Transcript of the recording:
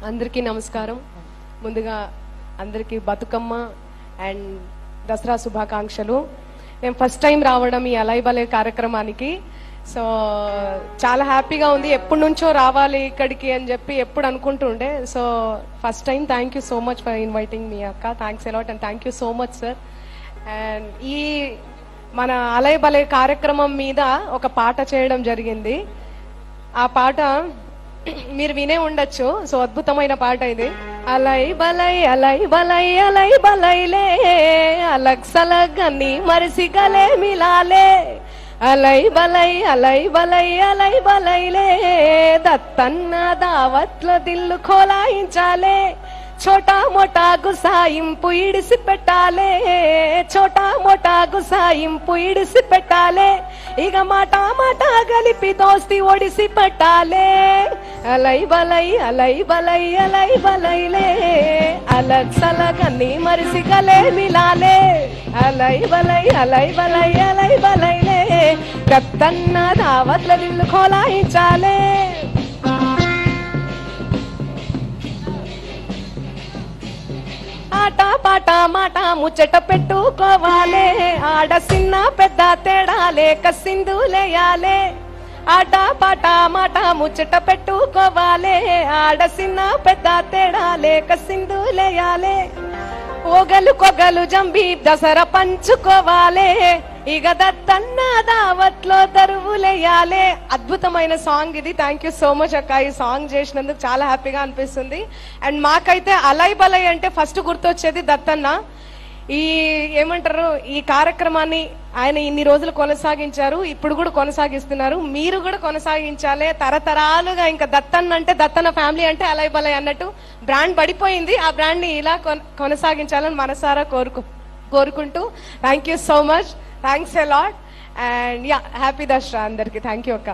అందరికీ నమస్కారం. ముందుగా అందరికీ బతుకమ్మ అండ్ దసరా శుభాకాంక్షలు. మేము ఫస్ట్ టైం రావడం ఈ అలై బలై కార్యక్రమానికి. సో చాలా హ్యాపీగా ఉంది. ఎప్పటి నుంచో రావాలి ఇక్కడికి అని చెప్పి ఎప్పుడు అనుకుంటుండే. So first time thank you so much for inviting me అక్క. Thanks a lot and thank you so much sir. And ఈ మన అలై బలై కార్యక్రమం మీద ఒక పాట చేయడం జరిగింది. ఆ పాట మీరు వినే ఉండొచ్చు. సో అద్భుతమైన పాట ఇది. అలై బలై అలై బలై అలై బలైలే అలగ్ సలగ్ అన్ని మరిసి గలే మిలాలే అలై బలై అలై బలై అలై బలైలే దత్తన్న దావత్లో దిల్లు ఖోలాయించాలే छोटा मोटा गुसाइंपु इडिसी పెట్టాలే छोटा मोटा गुसाइंपु इडिसी పెట్టాలే ఇగ మాటా మాటా గలిపి దోస్తి ఒడిసి పట్టాలే అలై బలై అలై బలై అలై బలైలే అలగ్ సలగ్ అన్ని మరిసి గలే మిలాలే అలై బలై అలై బలై అలై బలైలే దత్తన్న దావత్ల దిల్లు ఖోలాయించాలే ఆట పాట మాట ముచ్చట పెట్టుకోవాలే ఆడ చిన్న పెద్ద తేడాలే కసిందులేయాలే ఆట పాట మాట ముచ్చట పెట్టుకోవాలే ఆడ చిన్న పెద్ద తేడాలే కసిందులేయాలే ఓగలు కొగలు జంబి దసరా పంచుకోవాలే ఇక దత్తన్న దావత్లో దరువులేయాలే. అద్భుతమైన సాంగ్ ఇది. థ్యాంక్ యూ సో మచ్ అక్క. ఈ సాంగ్ చేసినందుకు చాలా హ్యాపీగా అనిపిస్తుంది. అండ్ మాకైతే అలై బలై అంటే ఫస్ట్ గుర్తొచ్చేది దత్తన్న. ఈ ఏమంటారు, ఈ కార్యక్రమాన్ని ఆయన ఇన్ని రోజులు కొనసాగించారు, ఇప్పుడు కూడా కొనసాగిస్తున్నారు. మీరు కూడా కొనసాగించాలి తరతరాలుగా. ఇంకా దత్తన్న అంటే దత్తన్న ఫ్యామిలీ అంటే అలై బలై అన్నట్టు బ్రాండ్ పడిపోయింది. ఆ బ్రాండ్ ని ఇలా కొనసాగించాలని మనసారా కోరుకుంటూ thank you so much. Thanks a lot and yeah happy Dasara అందరికి. థ్యాంక్ యూ అక్క.